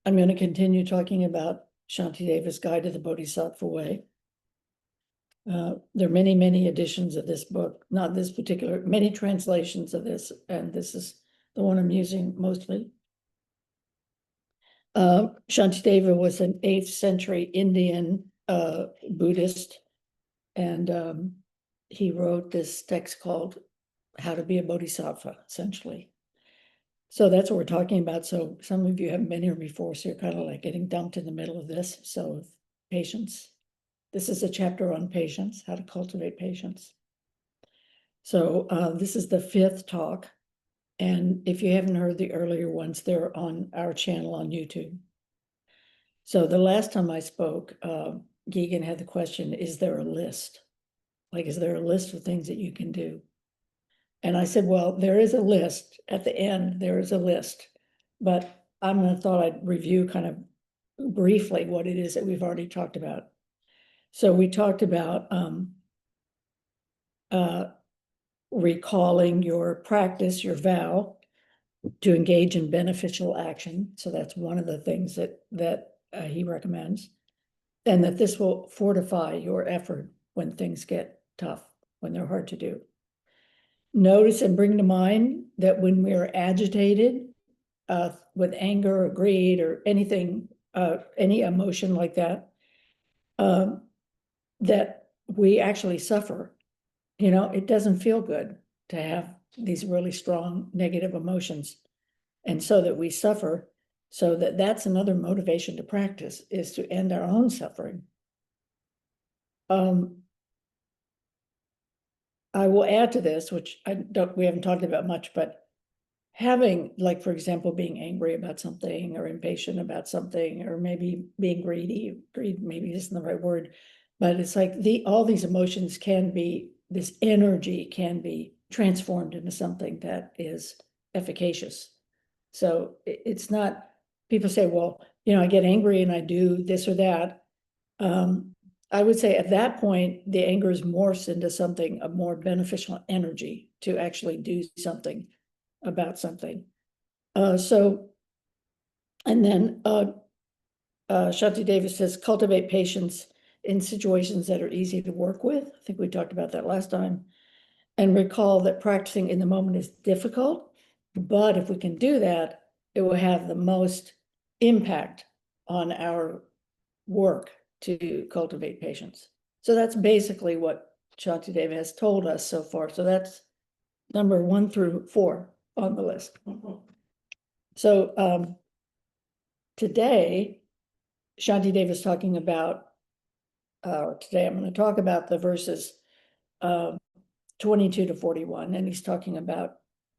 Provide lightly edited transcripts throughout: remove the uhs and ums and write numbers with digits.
I'm going to continue talking about Shantideva's Guide to the Bodhisattva Way. There are many, many editions of this book, not this particular, many translations of this, and this is the one I'm using mostly. Shantideva was an 8th century Indian Buddhist, and he wrote this text called How to be a Bodhisattva, essentially. So that's what we're talking about. So some of you haven't been here before, so you're kind of like getting dumped in the middle of this. So patience. This is a chapter on patience, how to cultivate patience. So this is the 5th talk. And if you haven't heard the earlier ones, they're on our channel on YouTube. So the last time I spoke, Geegan had the question, is there a list? Like, is there a list of things that you can do? And I said, well, there is a list. At the end, there is a list. But I thought I'd review kind of briefly what it is that we've already talked about. So we talked about recalling your practice, your vow, to engage in beneficial action. So that's one of the things that he recommends. And that this will fortify your effort when things get tough, when they're hard to do. Notice and bring to mind that when we are agitated with anger or greed or anything, any emotion like that, that we actually suffer. You know, it doesn't feel good to have these really strong negative emotions. And so that we suffer, so that's another motivation to practice, is to end our own suffering. I will add to this, which we haven't talked about much, but having, like, for example, being angry about something or impatient about something, or maybe being greedy, greed maybe isn't the right word, but it's like all these emotions can be, this energy can be transformed into something that is efficacious. So it's not, people say, well, you know, I get angry and I do this or that. I would say at that point, the anger is morphs into something of more beneficial energy to actually do something about something. And then Shantideva says, cultivate patience in situations that are easy to work with. I think we talked about that last time. And recall that practicing in the moment is difficult, but if we can do that, it will have the most impact on our work to cultivate patience. So that's basically what Shantideva has told us so far. So that's number 1 through 4 on the list. So today, Shantideva is talking about, today I'm going to talk about the verses 22 to 41, and he's talking about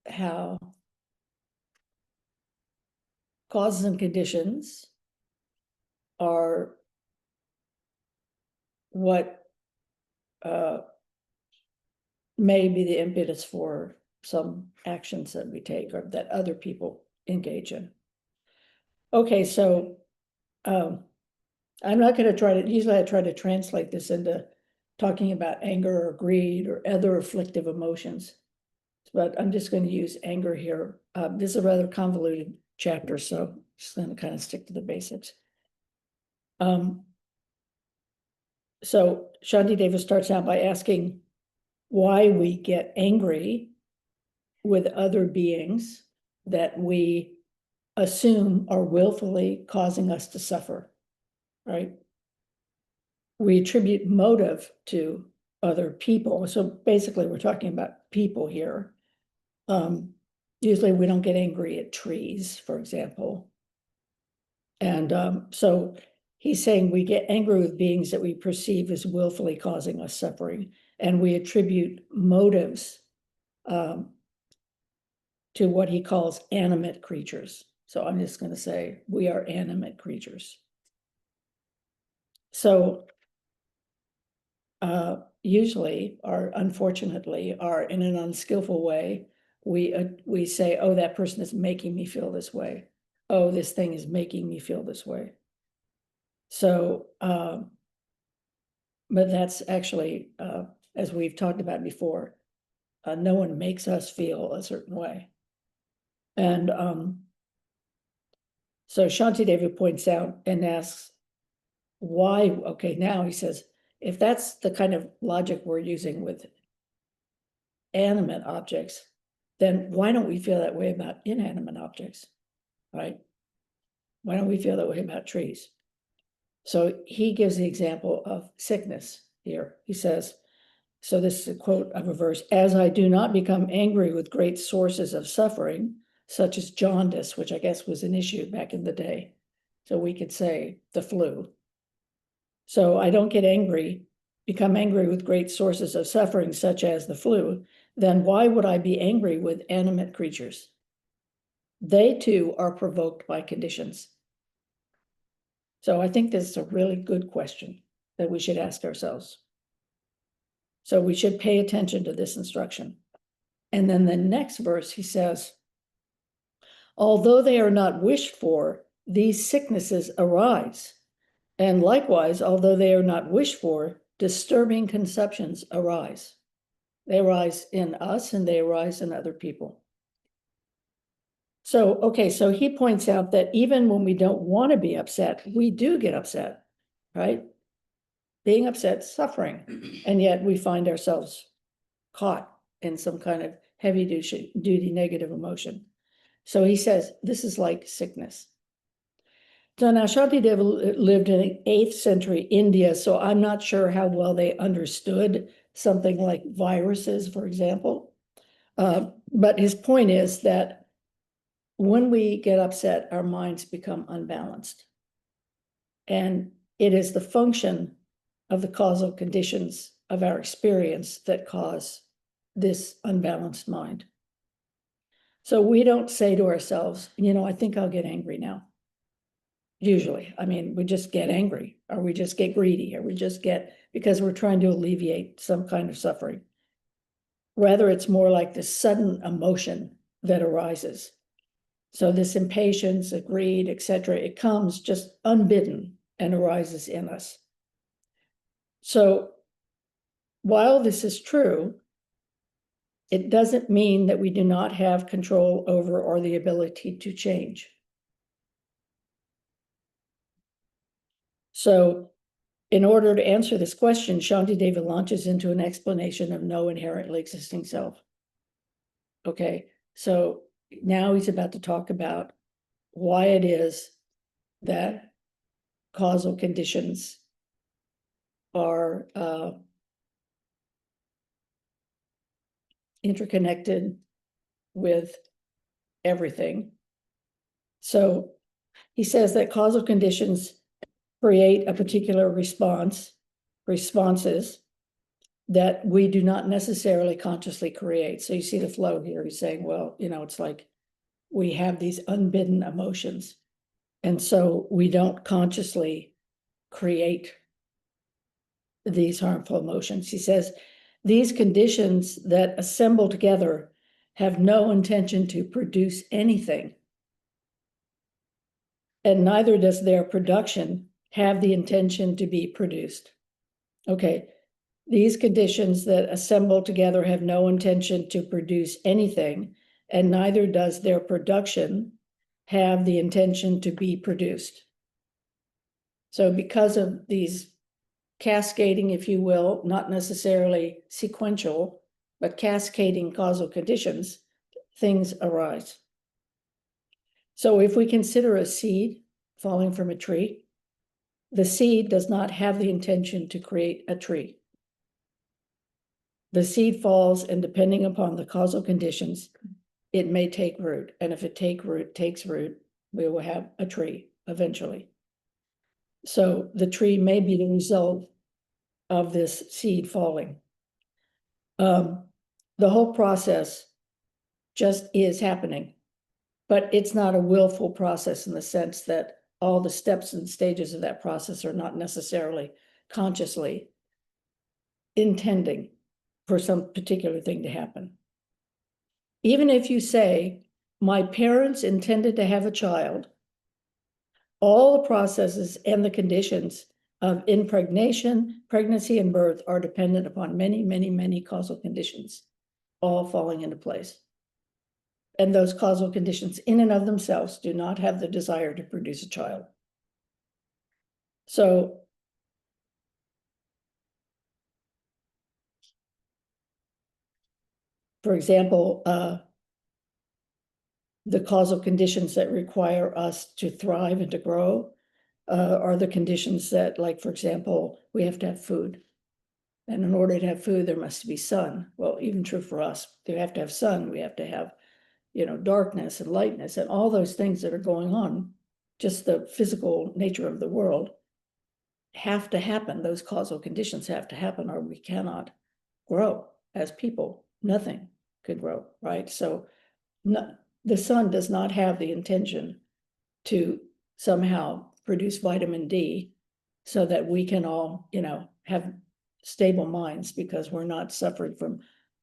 how causes and conditions are what may be the impetus for some actions that we take or that other people engage in. Okay, so I'm not going to try to, usually I try to translate this into talking about anger or greed or other afflictive emotions, but I'm just going to use anger here. This is a rather convoluted chapter, so just going to kind of stick to the basics. So Shantideva starts out by asking why we get angry with other beings that we assume are willfully causing us to suffer, right? We attribute motive to other people. So basically we're talking about people here. Usually we don't get angry at trees, for example. And so he's saying we get angry with beings that we perceive as willfully causing us suffering, and we attribute motives to what he calls animate creatures. So I'm just going to say we are animate creatures. So usually, or unfortunately, or in an unskillful way, we say, oh, that person is making me feel this way. Oh, this thing is making me feel this way. So, but that's actually as we've talked about before. No one makes us feel a certain way. And so Shantideva points out and asks, why? Okay, now he says, if that's the kind of logic we're using with animate objects, then why don't we feel that way about inanimate objects, right? Why don't we feel that way about trees? So he gives the example of sickness here. He says, so this is a quote of a verse, as I do not become angry with great sources of suffering, such as jaundice, which I guess was an issue back in the day. So we could say the flu. So I don't become angry with great sources of suffering, such as the flu, then why would I be angry with animate creatures? They too are provoked by conditions. So I think this is a really good question that we should ask ourselves. So we should pay attention to this instruction. And then the next verse, he says, although they are not wished for, these sicknesses arise. And likewise, although they are not wished for, disturbing conceptions arise. They arise in us and they arise in other people. So, okay, so he points out that even when we don't want to be upset, we do get upset, right? Being upset, suffering, and yet we find ourselves caught in some kind of heavy duty negative emotion. So he says, this is like sickness. So now Shantideva lived in 8th century India, so I'm not sure how well they understood something like viruses, for example. But his point is that when we get upset, our minds become unbalanced. And it is the function of the causal conditions of our experience that cause this unbalanced mind. So we don't say to ourselves, I think I'll get angry now. Usually, I mean, we just get angry, or we just get greedy, or we just get, because we're trying to alleviate some kind of suffering. Rather, it's more like this sudden emotion that arises. So this impatience, greed, etc., it comes just unbidden and arises in us. So while this is true, it doesn't mean that we do not have control over or the ability to change. So in order to answer this question, Shantideva launches into an explanation of no inherently existing self. Okay, so now he's about to talk about why it is that causal conditions are interconnected with everything. So he says that causal conditions create a particular responses that we do not necessarily consciously create. So you see the flow here. He's saying, well, it's like we have these unbidden emotions. And so we don't consciously create these harmful emotions. He says, these conditions that assemble together have no intention to produce anything. And neither does their production have the intention to be produced. Okay, these conditions that assemble together have no intention to produce anything, and neither does their production have the intention to be produced. So because of these cascading, if you will, not necessarily sequential, but cascading causal conditions, things arise. So if we consider a seed falling from a tree, the seed does not have the intention to create a tree. The seed falls, and depending upon the causal conditions, it may take root. And if it takes root, we will have a tree eventually. So the tree may be the result of this seed falling. The whole process just is happening, but it's not a willful process in the sense that all the steps and stages of that process are not necessarily consciously intending for some particular thing to happen. Even if you say, my parents intended to have a child, all the processes and the conditions of impregnation, pregnancy, and birth are dependent upon many, many, many causal conditions, all falling into place. And those causal conditions in and of themselves do not have the desire to produce a child. So for example, the causal conditions that require us to thrive and to grow are the conditions that, like, for example, we have to have food. And in order to have food, there must be sun. Well, even true for us, we have to have sun, we have to have, darkness and lightness and all those things that are going on, just the physical nature of the world have to happen. Those causal conditions have to happen, or we cannot grow as people. Nothing could grow, right? So the sun does not have the intention to somehow produce vitamin D so that we can all, have stable minds because we're not suffering from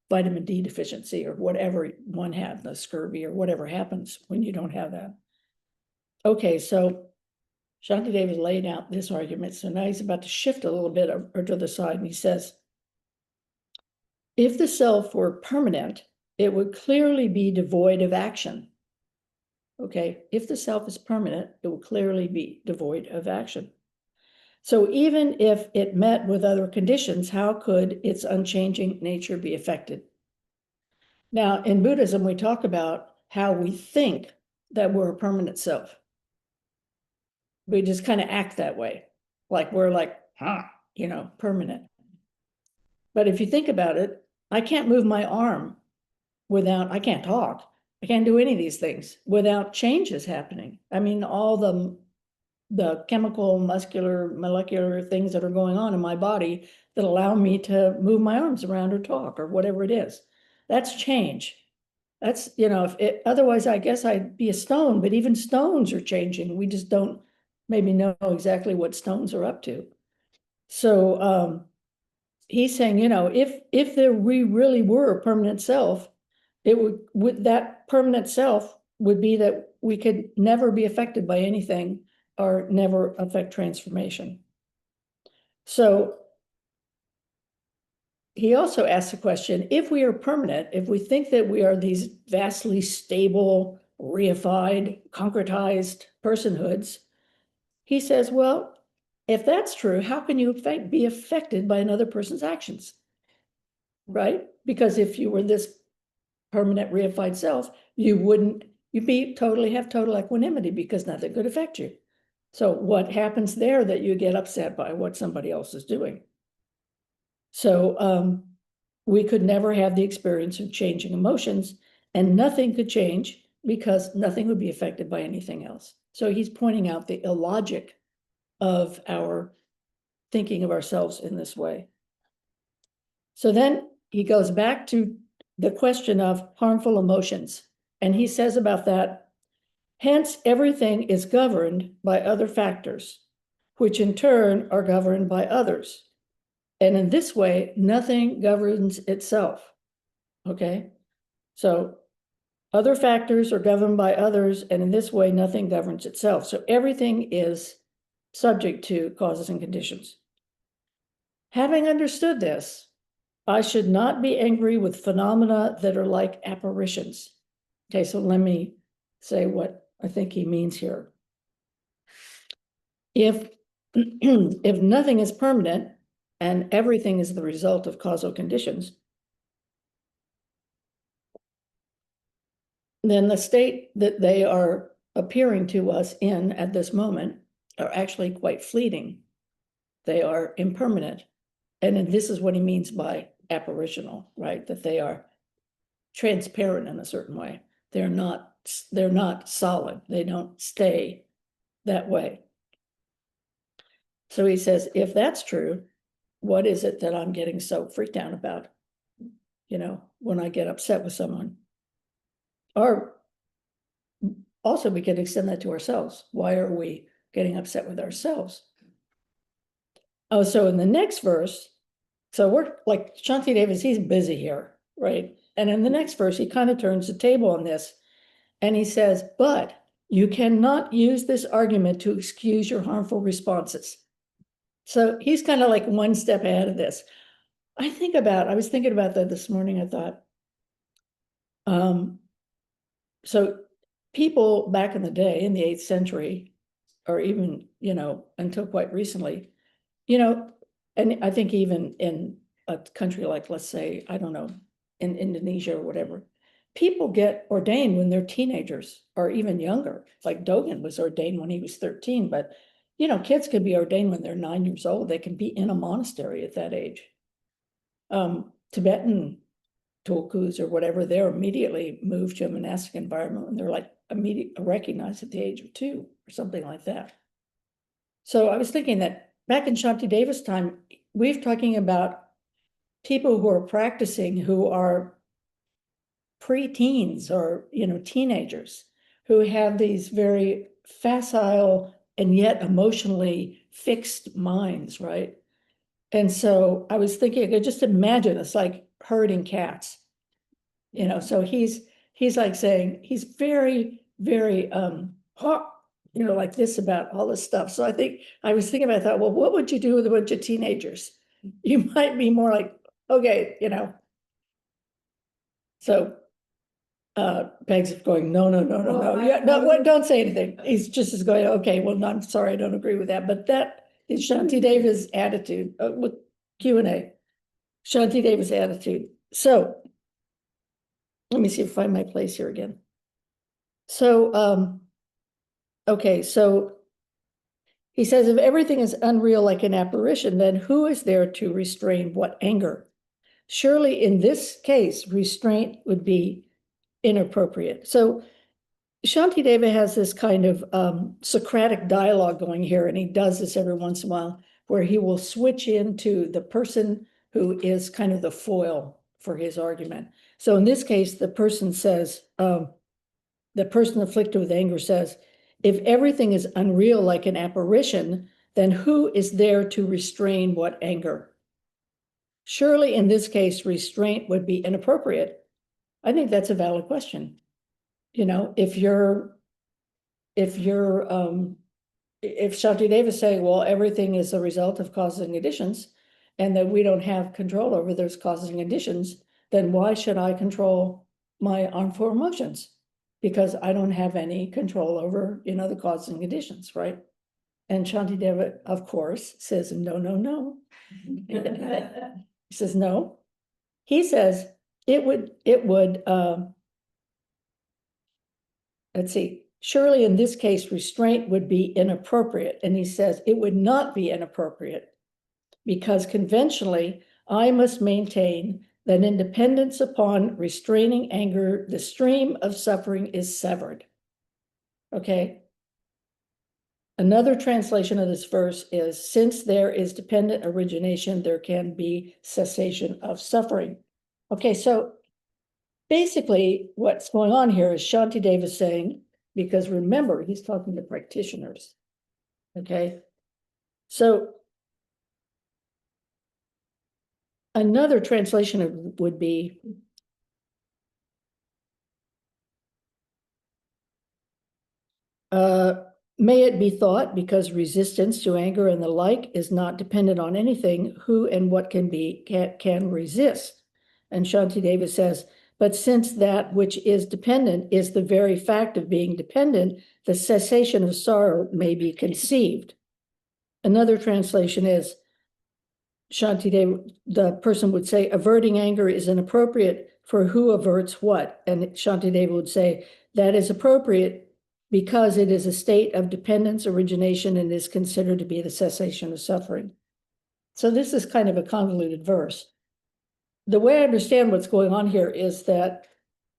vitamin D deficiency or whatever one had, the scurvy or whatever happens when you don't have that. Okay, so Shantideva has laid out this argument. So now he's about to shift a little bit or to the side, and he says, if the self were permanent, it would clearly be devoid of action. Okay, if the self is permanent, it will clearly be devoid of action. So even if it met with other conditions, how could its unchanging nature be affected? Now, in Buddhism, we talk about how we think that we're a permanent self. We just kind of act that way, like we're like, permanent. But if you think about it, I can't move my arm without, I can't talk. I can't do any of these things without changes happening. I mean, all the chemical, muscular, molecular things that are going on in my body that allow me to move my arms around or talk or whatever it is. That's change. That's, otherwise I guess I'd be a stone, but even stones are changing. We just don't maybe know exactly what stones are up to. So he's saying, if we really were a permanent self, it would that permanent self would be that we could never be affected by anything or never affect transformation. So he also asks the question, if we are permanent, if we think that we are these vastly stable, reified, concretized personhoods, he says, well, if that's true, how can you be affected by another person's actions? Right? Because if you were this permanent reified self, you'd have total equanimity because nothing could affect you. So what happens there that you get upset by what somebody else is doing? So we could never have the experience of changing emotions, and nothing could change because nothing would be affected by anything else. So he's pointing out the illogic of our thinking of ourselves in this way. So then he goes back to the question of harmful emotions. And he says about that, hence everything is governed by other factors, which in turn are governed by others. And in this way, nothing governs itself. Okay, so other factors are governed by others, and in this way, nothing governs itself. So everything is subject to causes and conditions. Having understood this, I should not be angry with phenomena that are like apparitions. Okay, so let me say what I think he means here. If nothing is permanent and everything is the result of causal conditions, then the state that they are appearing to us in at this moment are actually quite fleeting. They are impermanent. And this is what he means by apparitional, right? That they are transparent in a certain way. They're not solid. They don't stay that way. So he says, if that's true, what is it that I'm getting so freaked out about, when I get upset with someone? Or also we can extend that to ourselves. Why are we getting upset with ourselves? Oh, so in the next verse, so we're like Shantideva, he's busy here, right? And in the next verse, he kind of turns the table on this and he says, but you cannot use this argument to excuse your harmful responses. So he's kind of like one step ahead of this. I was thinking about that this morning. I thought, so people back in the day, in the 8th century, or even, until quite recently, and I think even in a country like, let's say, I don't know, in Indonesia or whatever, people get ordained when they're teenagers or even younger. Like Dogen was ordained when he was 13, but kids can be ordained when they're 9 years old. They can be in a monastery at that age. Tibetan tulkus or whatever, they're immediately moved to a monastic environment and they're like immediately recognized at the age of 2 or something like that. So I was thinking that back in Shantideva's time, we're talking about people who are practicing who are pre-teens or teenagers who have these very facile and yet emotionally fixed minds, right? And so I was thinking, I could just imagine it's like herding cats, so he's like saying he's very, very like this about all this stuff. So I was thinking about, I thought, well, what would you do with a bunch of teenagers? You might be more like, okay, so Peg's going, no, no, no, no, no. Yeah, no, don't say anything. He's just as going, okay, well, no, I'm sorry, I don't agree with that. But that is Shantideva's attitude with Q&A. Shantideva's attitude. So let me see if I find my place here again. So okay, so he says, if everything is unreal like an apparition, then who is there to restrain what anger? Surely in this case, restraint would be inappropriate. So Shantideva has this kind of Socratic dialogue going here, and he does this every once in a while, where he will switch into the person who is kind of the foil for his argument. So in this case, the person afflicted with anger says, if everything is unreal like an apparition, then who is there to restrain what anger? Surely in this case, restraint would be inappropriate. I think that's a valid question. If Shantideva is saying, well, everything is a result of causes and conditions, and that we don't have control over those causes and conditions, then why should I control my harmful emotions? Because I don't have any control over, the causes and conditions, right? And Shantideva, of course, says, no, no, no. He says, no. He says, let's see, surely in this case, restraint would be inappropriate. And he says, it would not be inappropriate because conventionally, I must maintain that in dependence upon restraining anger, the stream of suffering is severed. Okay. Another translation of this verse is, since there is dependent origination, there can be cessation of suffering. Okay, so basically what's going on here is Shantideva is saying, because remember, he's talking to practitioners. Okay, so another translation would be, may it be thought, because resistance to anger and the like is not dependent on anything, who and what can resist. And Shantideva says, but since that which is dependent is the very fact of being dependent, the cessation of sorrow may be conceived. Another translation is, Shantideva, the person would say, averting anger is inappropriate, for who averts what? And Shantideva would say, that is appropriate because it is a state of dependence, origination, and is considered to be the cessation of suffering. So this is kind of a convoluted verse. The way I understand what's going on here is that,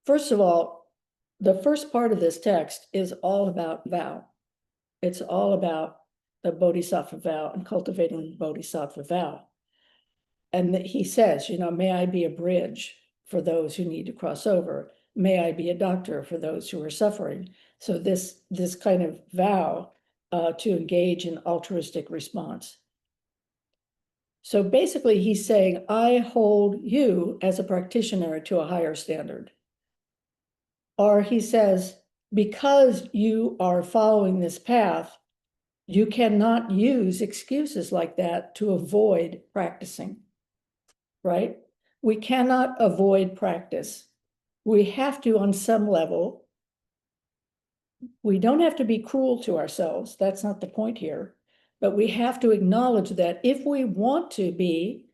first of all, the first part of this text is all about vow. It's all about the Bodhisattva vow and cultivating the Bodhisattva vow. And he says, may I be a bridge for those who need to cross over. May I be a doctor for those who are suffering. So this kind of vow to engage in altruistic response. So basically he's saying, I hold you as a practitioner to a higher standard. Or he says, because you are following this path, You cannot use excuses like that to avoid practicing, right? We cannot avoid practice. We have to, on some level, we don't have to be cruel to ourselves. That's not the point here. But we have to acknowledge that if we want to be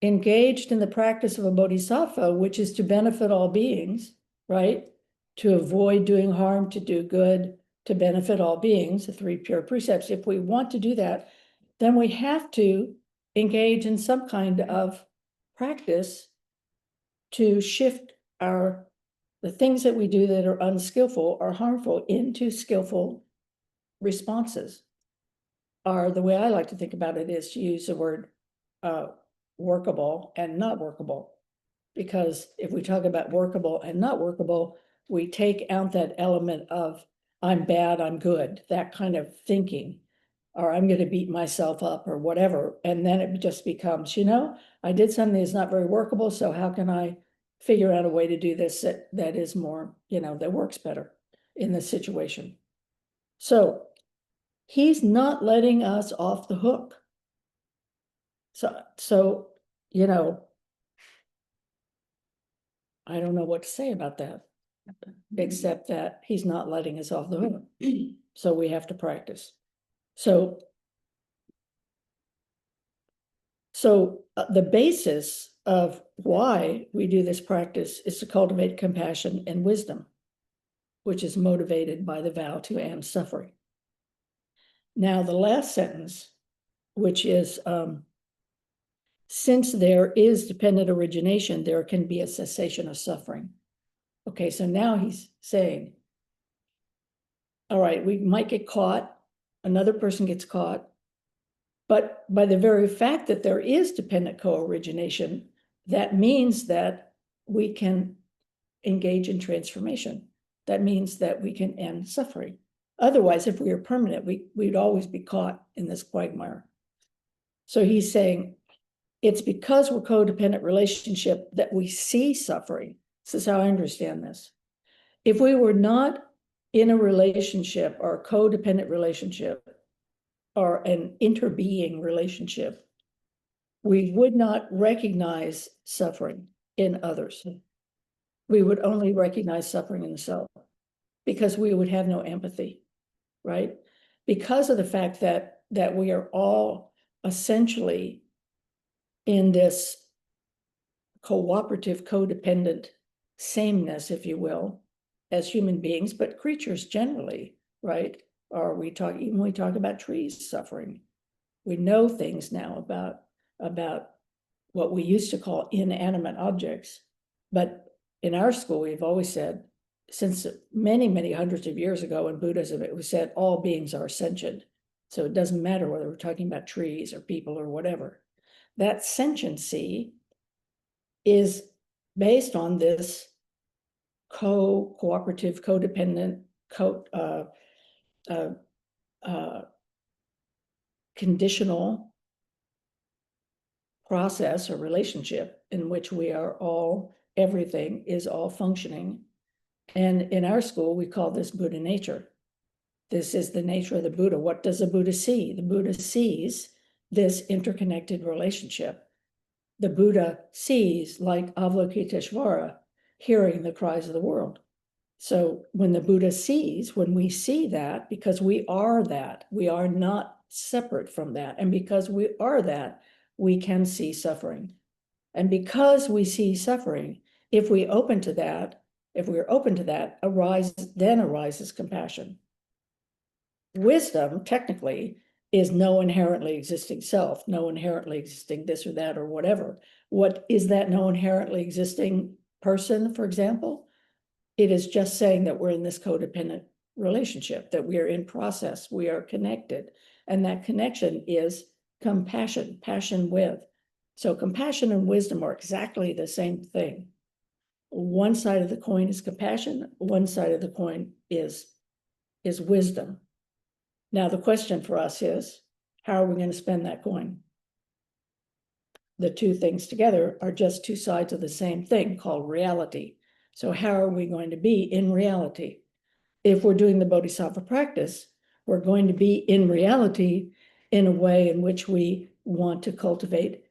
engaged in the practice of a bodhisattva, which is to benefit all beings, right? To avoid doing harm, to do good, to benefit all beings, the three pure precepts. If we want to do that, then we have to engage in some kind of practice to shift the things that we do that are unskillful or harmful into skillful responses. The way I like to think about it is to use the word workable and not workable. Because if we talk about workable and not workable, we take out that element of I'm bad, I'm good, that kind of thinking, or I'm going to beat myself up or whatever. And then it just becomes, I did something that's not very workable. So how can I figure out a way to do this that is more, that works better in this situation? So he's not letting us off the hook. So, I don't know what to say about that, except that he's not letting us off the hook. So we have to practice. So the basis of why we do this practice is to cultivate compassion and wisdom, which is motivated by the vow to end suffering. Now, the last sentence, which is, since there is dependent origination, there can be a cessation of suffering. Okay, so now he's saying, all right, we might get caught, another person gets caught, but by the very fact that there is dependent co-origination, that means that we can engage in transformation. That means that we can end suffering. Otherwise, if we are permanent, we'd always be caught in this quagmire. So he's saying, it's because we're codependent relationship that we see suffering. This is how I understand this. If we were not in a relationship or a codependent relationship or an interbeing relationship, we would not recognize suffering in others. We would only recognize suffering in the self because we would have no empathy, right? Because of the fact that we are all essentially in this cooperative, codependent sameness, if you will, as human beings, but creatures generally, right? Or we talk about trees suffering. We know things now about what we used to call inanimate objects. But in our school, we've always said, since many, many hundreds of years ago in Buddhism, it was said all beings are sentient. So it doesn't matter whether we're talking about trees or people or whatever. That sentiency is based on this cooperative, codependent, conditional process or relationship in which we are all, everything is all functioning. And in our school, we call this Buddha nature. This is the nature of the Buddha. What does the Buddha see? The Buddha sees this interconnected relationship. The Buddha sees, like Avalokiteshvara, hearing the cries of the world. So when the Buddha sees, when we see that, because we are that, we are not separate from that. And because we are that, we can see suffering. And because we see suffering, if we're open to that, arises compassion. Wisdom, technically, is no inherently existing self, no inherently existing this or that or whatever. What is that no inherently existing person, for example? It is just saying that we're in this codependent relationship, that we are in process, we are connected. And that connection is compassion, passion with. So compassion and wisdom are exactly the same thing. One side of the coin is compassion, one side of the coin is wisdom. Now, the question for us is, how are we going to spend that coin? The two things together are just two sides of the same thing called reality. So how are we going to be in reality? If we're doing the Bodhisattva practice, we're going to be in reality in a way in which we want to cultivate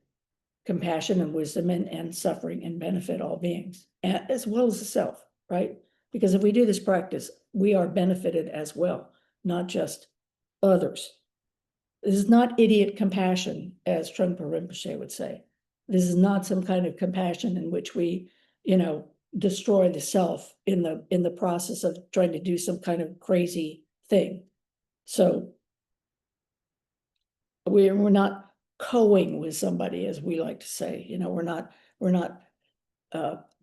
compassion and wisdom and suffering and benefit all beings, as well as the self, right? Because if we do this practice, we are benefited as well, not just others. This is not idiot compassion, as Trungpa Rinpoche would say. This is not some kind of compassion in which we, destroy the self in the process of trying to do some kind of crazy thing. So we're not coing with somebody, as we like to say. We're not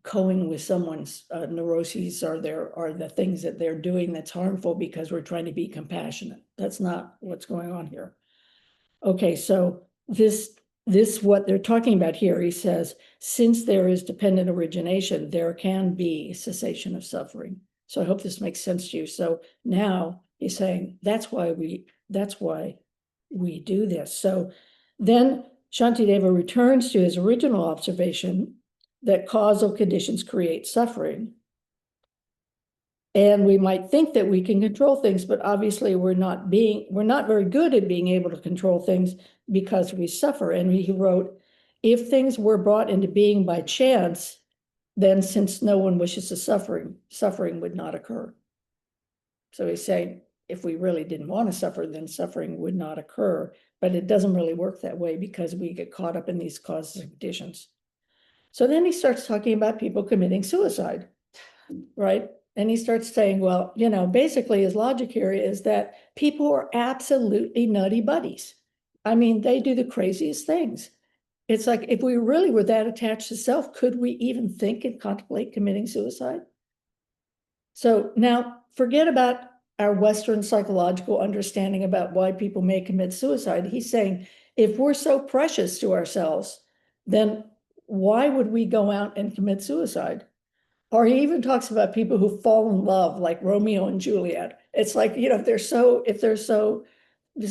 coing with someone's neuroses or the things that they're doing that's harmful because we're trying to be compassionate. That's not what's going on here. Okay, so this what they're talking about here, he says, since there is dependent origination, there can be cessation of suffering. So I hope this makes sense to you. So now he's saying that's why we do this. So then Shantideva returns to his original observation that causal conditions create suffering. And we might think that we can control things, but obviously we're not very good at being able to control things because we suffer. And he wrote, if things were brought into being by chance, then since no one wishes to suffering would not occur. So he's saying, if we really didn't want to suffer, then suffering would not occur. But it doesn't really work that way because we get caught up in these causes and conditions. So then he starts talking about people committing suicide, right? And he starts saying, well, basically his logic here is that people are absolutely nutty buddies. I mean, they do the craziest things. It's like, if we really were that attached to self, could we even think and contemplate committing suicide? So now forget about our Western psychological understanding about why people may commit suicide. He's saying, if we're so precious to ourselves, then why would we go out and commit suicide? Or he even talks about people who fall in love, like Romeo and Juliet. It's like, if this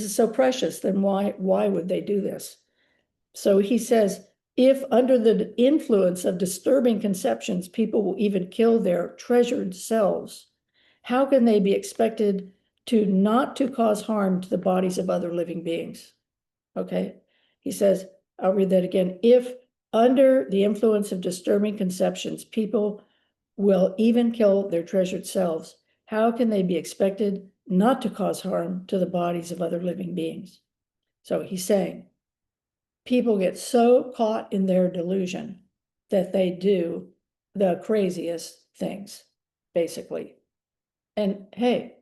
is so precious, then why would they do this? So he says, if under the influence of disturbing conceptions, people will even kill their treasured selves, how can they be expected to not to cause harm to the bodies of other living beings? Okay, he says, I'll read that again. If under the influence of disturbing conceptions, people will even kill their treasured selves, how can they be expected not to cause harm to the bodies of other living beings? So he's saying, people get so caught in their delusion that they do the craziest things, basically. And hey,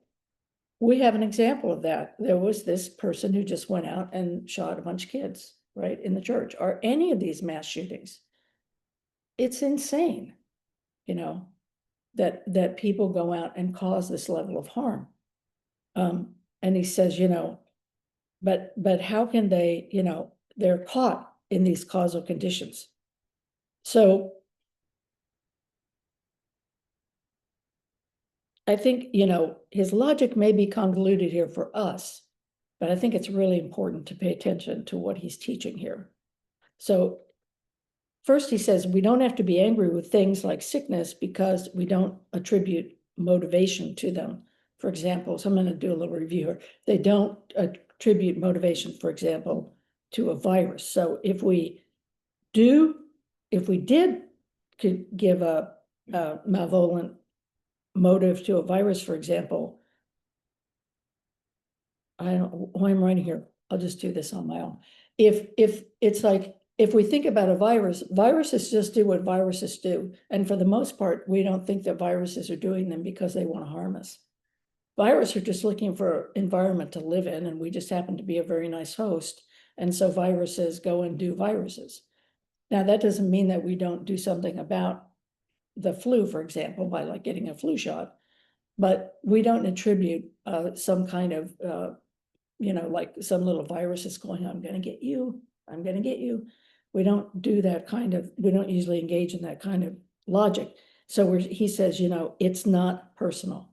we have an example of that. There was this person who just went out and shot a bunch of kids, right, in the church, or any of these mass shootings. It's insane, that people go out and cause this level of harm. And he says, but how can they, they're caught in these causal conditions. So I think, his logic may be convoluted here for us, but I think it's really important to pay attention to what he's teaching here. So first he says, we don't have to be angry with things like sickness because we don't attribute motivation to them. For example, so I'm going to do a little review here. They don't attribute motivation, for example, to a virus. So if we could give a malevolent motive to a virus, for example, I don't know why I'm writing here. I'll just do this on my own. If it's like, if we think about a virus, viruses just do what viruses do. And for the most part, we don't think that viruses are doing them because they want to harm us. Viruses are just looking for an environment to live in, and we just happen to be a very nice host. And so viruses go and do viruses. Now, that doesn't mean that we don't do something about the flu, for example, by like getting a flu shot, but we don't attribute some kind of, like some little virus is going, I'm going to get you, I'm going to get you. We don't do that we don't usually engage in that kind of logic. So he says, it's not personal.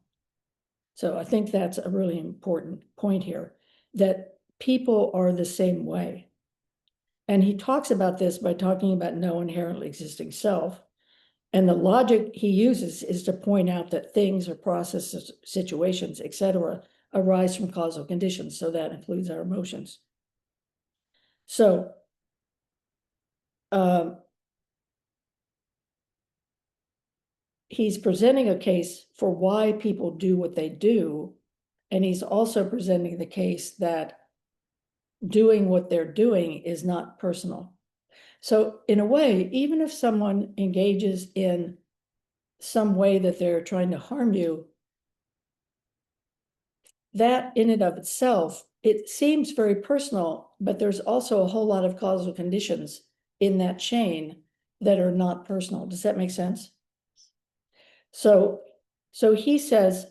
So I think that's a really important point here, that people are the same way. And he talks about this by talking about no inherently existing self. And the logic he uses is to point out that things or processes, situations, etc., arise from causal conditions. So that includes our emotions. So he's presenting a case for why people do what they do. And he's also presenting the case that doing what they're doing is not personal. So in a way, even if someone engages in some way that they're trying to harm you, that in and of itself, it seems very personal, but there's also a whole lot of causal conditions in that chain that are not personal. Does that make sense? So he says,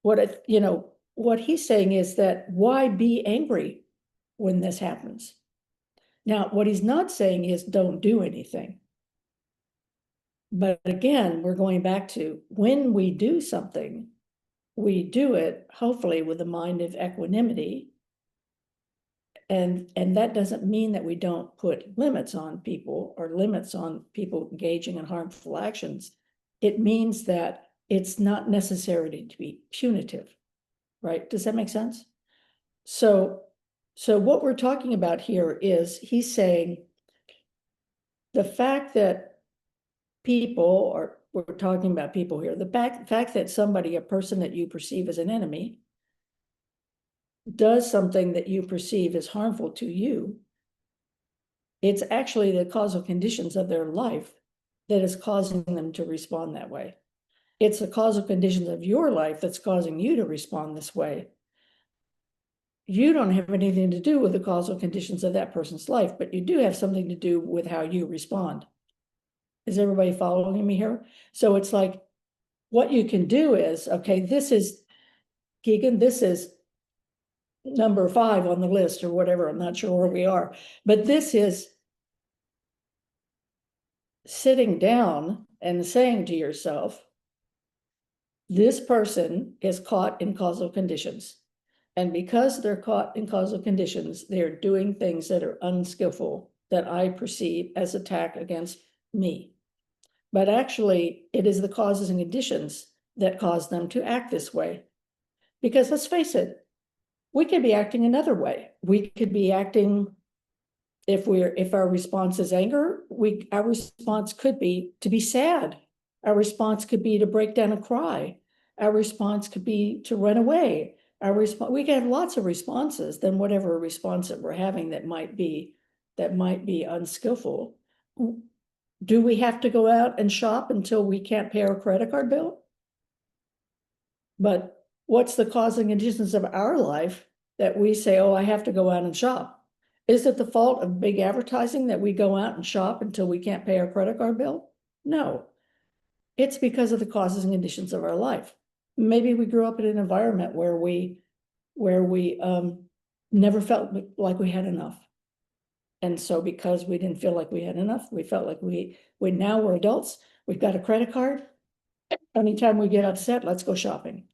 what he's saying is that why be angry when this happens? Now, what he's not saying is don't do anything. But again, we're going back to when we do something, we do it hopefully with a mind of equanimity. And that doesn't mean that we don't put limits on people or limits on people engaging in harmful actions. It means that it's not necessary to be punitive, right? Does that make sense? So what we're talking about here is he's saying the fact that people, or we're talking about people here, the fact that somebody, a person that you perceive as an enemy, does something that you perceive as harmful to you, it's actually the causal conditions of their life that is causing them to respond that way. It's the causal conditions of your life that's causing you to respond this way. You don't have anything to do with the causal conditions of that person's life, but you do have something to do with how you respond. Is everybody following me here? So it's like, what you can do is, okay, this is, Keegan, this is number 5 on the list or whatever. I'm not sure where we are, but this is sitting down and saying to yourself, this person is caught in causal conditions. And because they're caught in causal conditions, they're doing things that are unskillful that I perceive as attack against me. But actually, it is the causes and conditions that cause them to act this way. Because let's face it, we could be acting another way. We could be acting, if our response is anger, our response could be to be sad. Our response could be to break down and cry. Our response could be to run away. We can have lots of responses than whatever response that we're having that might be unskillful. Do we have to go out and shop until we can't pay our credit card bill? But what's the causing conditions of our life that we say, oh, I have to go out and shop? Is it the fault of big advertising that we go out and shop until we can't pay our credit card bill? No, it's because of the causes and conditions of our life. Maybe we grew up in an environment where we never felt like we had enough. And so because we didn't feel like we had enough, we felt like now we're adults, we've got a credit card. Anytime we get upset, let's go shopping.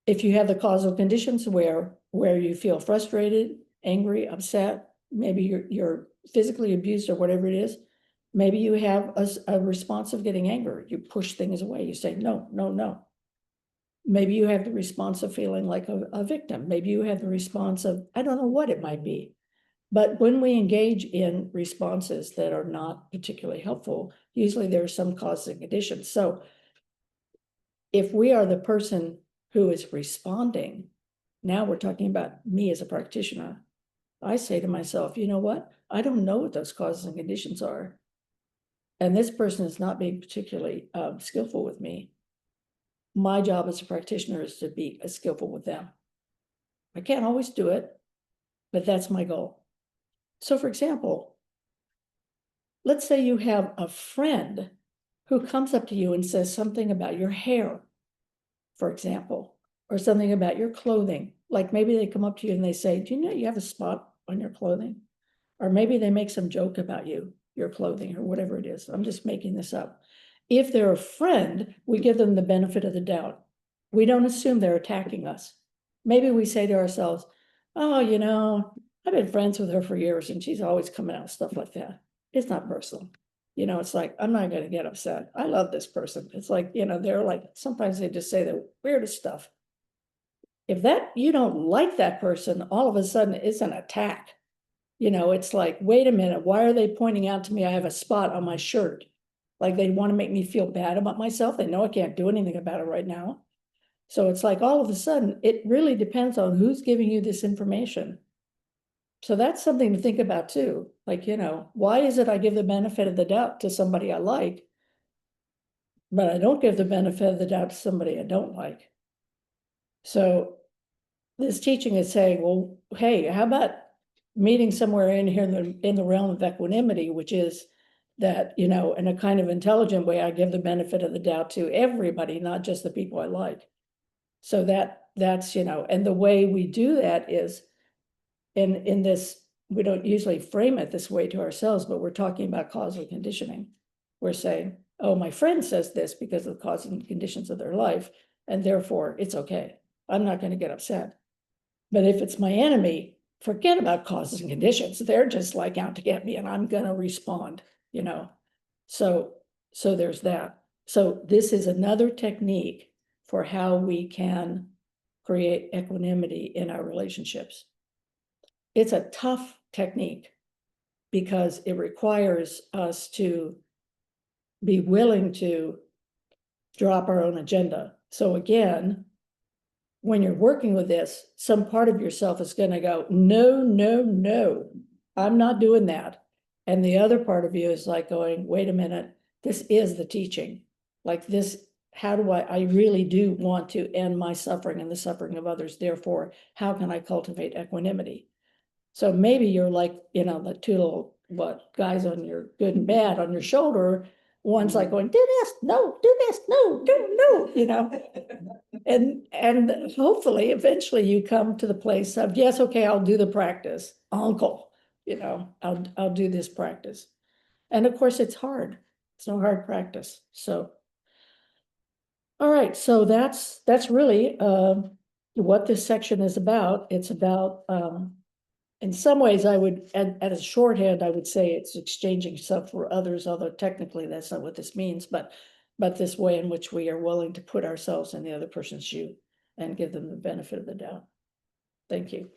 If you have the causal conditions where you feel frustrated, angry, upset, maybe you're physically abused or whatever it is, maybe you have a response of getting angry. You push things away. You say, no, no, no. Maybe you have the response of feeling like a victim. Maybe you have the response of, I don't know what it might be. But when we engage in responses that are not particularly helpful, usually there are some causing conditions. So if we are the person who is responding, now we're talking about me as a practitioner. I say to myself, you know what? I don't know what those causes and conditions are. And this person is not being particularly skillful with me. My job as a practitioner is to be skillful with them. I can't always do it, but that's my goal. So for example, let's say you have a friend who comes up to you and says something about your hair, for example, or something about your clothing. Like maybe they come up to you and they say, do you know you have a spot on your clothing? Or maybe they make some joke about your clothing or whatever it is. I'm just making this up. If they're a friend, we give them the benefit of the doubt. We don't assume they're attacking us. Maybe we say to ourselves, oh, I've been friends with her for years and she's always coming out with stuff like that. It's not personal. It's like, I'm not going to get upset. I love this person. It's like, they're like, sometimes they just say the weirdest stuff. if that, you don't like that person, all of a sudden it's an attack. You know, it's like, wait a minute, why are they pointing out to me I have a spot on my shirt? Like they want to make me feel bad about myself. They know I can't do anything about it right now. So it's like all of a sudden, it really depends on who's giving you this information. So that's something to think about too. Like, you know, why is it I give the benefit of the doubt to somebody I like, but I don't give the benefit of the doubt to somebody I don't like? So this teaching is saying, well, hey, how about meeting somewhere in here in the realm of equanimity, which is that, you know, in a kind of intelligent way, I give the benefit of the doubt to everybody, not just the people I like. So that's, you know, and the way we do that is in this, we don't usually frame it this way to ourselves, but we're talking about causal conditioning. We're saying, oh, my friend says this because of the causes and conditions of their life, and therefore it's okay. I'm not going to get upset. But if it's my enemy, forget about causes and conditions. They're just like out to get me, and I'm going to respond, you know. So there's that. So this is another technique for how we can create equanimity in our relationships. It's a tough technique because it requires us to be willing to drop our own agenda. So again, when you're working with this, some part of yourself is going to go, no, no, no, I'm not doing that. And the other part of you is like going, wait a minute, this is the teaching. Like this, how do I really do want to end my suffering and the suffering of others. Therefore, how can I cultivate equanimity? So maybe you're like, you know, the two little guys on your good and bad on your shoulder. One's like going, do this, no, do this, no, no, you know. And hopefully eventually you come to the place of, yes, okay, I'll do the practice, uncle, you know, I'll do this practice. And of course it's hard. It's no hard practice. So, all right, so that's really what this section is about. It's about in some ways, I would, at a shorthand, I would say it's exchanging stuff for others, although technically that's not what this means, but this way in which we are willing to put ourselves in the other person's shoe and give them the benefit of the doubt. Thank you.